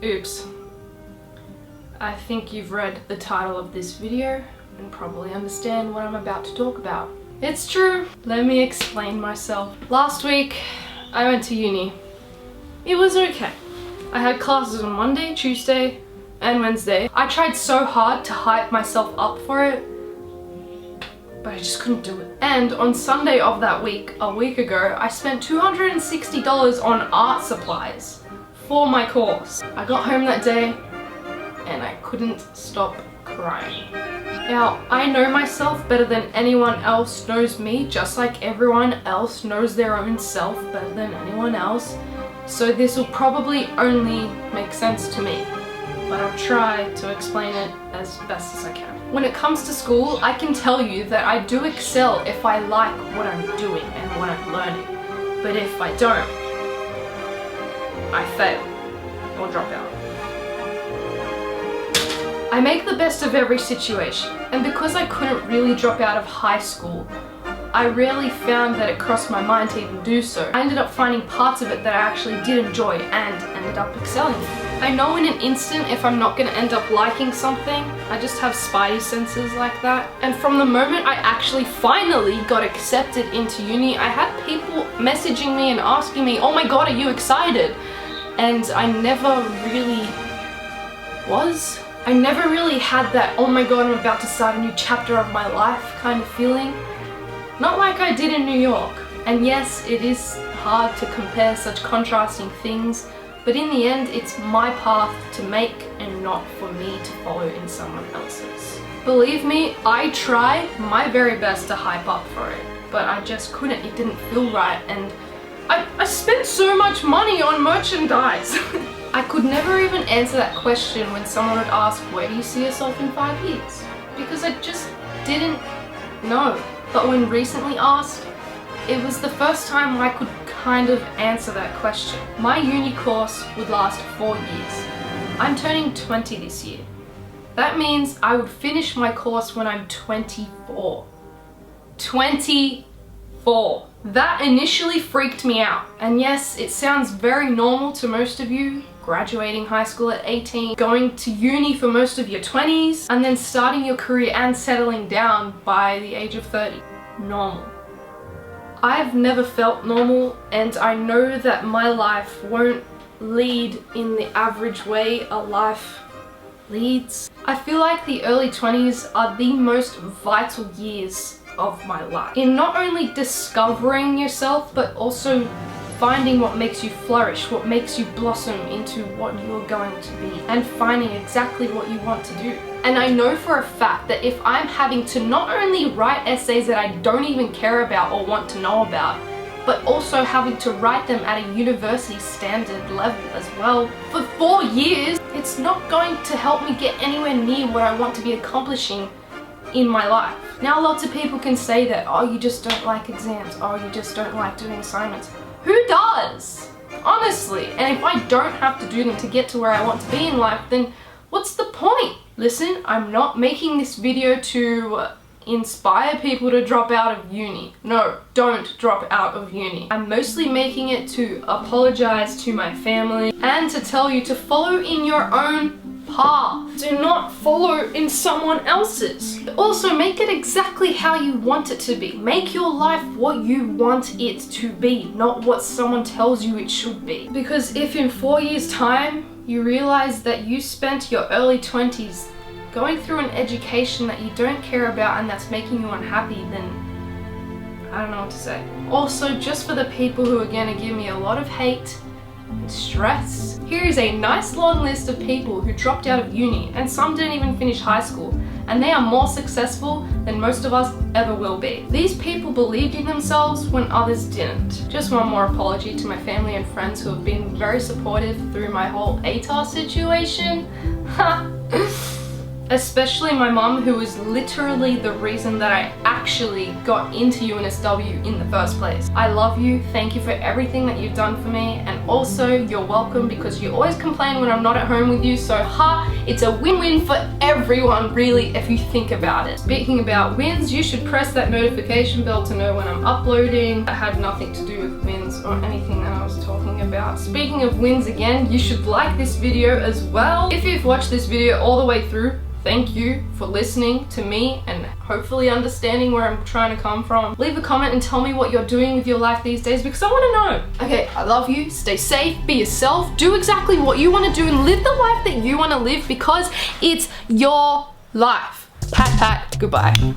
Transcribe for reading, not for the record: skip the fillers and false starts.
Oops. I think you've read the title of this video and probably understand what I'm about to talk about. It's true. Let me explain myself. Last week, I went to uni. It was okay. I had classes on Monday, Tuesday, and Wednesday. I tried so hard to hype myself up for it, but I just couldn't do it. And on Sunday of that week, a week ago, I spent $260 on art supplies for my course. I got home that day and I couldn't stop crying. Now, I know myself better than anyone else knows me, just like everyone else knows their own self better than anyone else. So this will probably only make sense to me, but I'll try to explain it as best as I can. When it comes to school, I can tell you that I do excel if I like what I'm doing and what I'm learning. But if I don't, I fail or drop out. I make the best of every situation, and because I couldn't really drop out of high school, I rarely found that it crossed my mind to even do so. I ended up finding parts of it that I actually did enjoy and ended up excelling in. I know in an instant if I'm not going to end up liking something. I just have spidey senses like that. And from the moment I actually finally got accepted into uni, I had people messaging me and asking me, "Oh my god, are you excited?" And I never really was. I never really had that, "Oh my god, I'm about to start a new chapter of my life" kind of feeling. Not like I did in New York. And yes, it is hard to compare such contrasting things, but in the end, it's my path to make and not for me to follow in someone else's. Believe me, I tried my very best to hype up for it, but I just couldn't. It didn't feel right, and I spent so much money on merchandise. I could never even answer that question when someone would ask, "Where do you see yourself in 5 years?" Because I just didn't know. But when recently asked, it was the first time I could kind of answer that question. My uni course would last 4 years. I'm turning 20 this year. That means I would finish my course when I'm 24. 24. That initially freaked me out. And yes, it sounds very normal to most of you, graduating high school at 18, going to uni for most of your 20s, and then starting your career and settling down by the age of 30. Normal. I've never felt normal, and I know that my life won't lead in the average way a life leads. I feel like the early 20s are the most vital years of my life, in not only discovering yourself, but also finding what makes you flourish, what makes you blossom into what you're going to be, and finding exactly what you want to do. And I know for a fact that if I'm having to not only write essays that I don't even care about or want to know about, but also having to write them at a university standard level as well for 4 years, it's not going to help me get anywhere near what I want to be accomplishing in my life. Now, lots of people can say that, "Oh, you just don't like exams," "Oh, you just don't like doing assignments." Who does? Honestly. And if I don't have to do them to get to where I want to be in life, then what's the point? Listen, I'm not making this video to inspire people to drop out of uni. No, don't drop out of uni. I'm mostly making it to apologize to my family and to tell you to follow in your own path. Do not follow in someone else's. Also, make it exactly how you want it to be. Make your life what you want it to be, not what someone tells you it should be. Because if in 4 years' time you realize that you spent your early 20s going through an education that you don't care about and that's making you unhappy, then I don't know what to say. Also, just for the people who are gonna give me a lot of hate and stress, here is a nice long list of people who dropped out of uni, and some didn't even finish high school, and they are more successful than most of us ever will be. These people believed in themselves when others didn't. Just one more apology to my family and friends who have been very supportive through my whole ATAR situation. especially my mum, who was literally the reason that I actually got into UNSW in the first place. I love you, thank you for everything that you've done for me, and also you're welcome because you always complain when I'm not at home with you, so it's a win-win for everyone really if you think about it. Speaking about wins, you should press that notification bell to know when I'm uploading. That had nothing to do with wins or anything that I was talking about. Speaking of wins again, you should like this video as well. If you've watched this video all the way through, thank you for listening to me and hopefully understanding where I'm trying to come from. Leave a comment and tell me what you're doing with your life these days because I want to know. Okay, I love you. Stay safe, be yourself, do exactly what you want to do and live the life that you want to live because it's your life. Pat, pat, goodbye.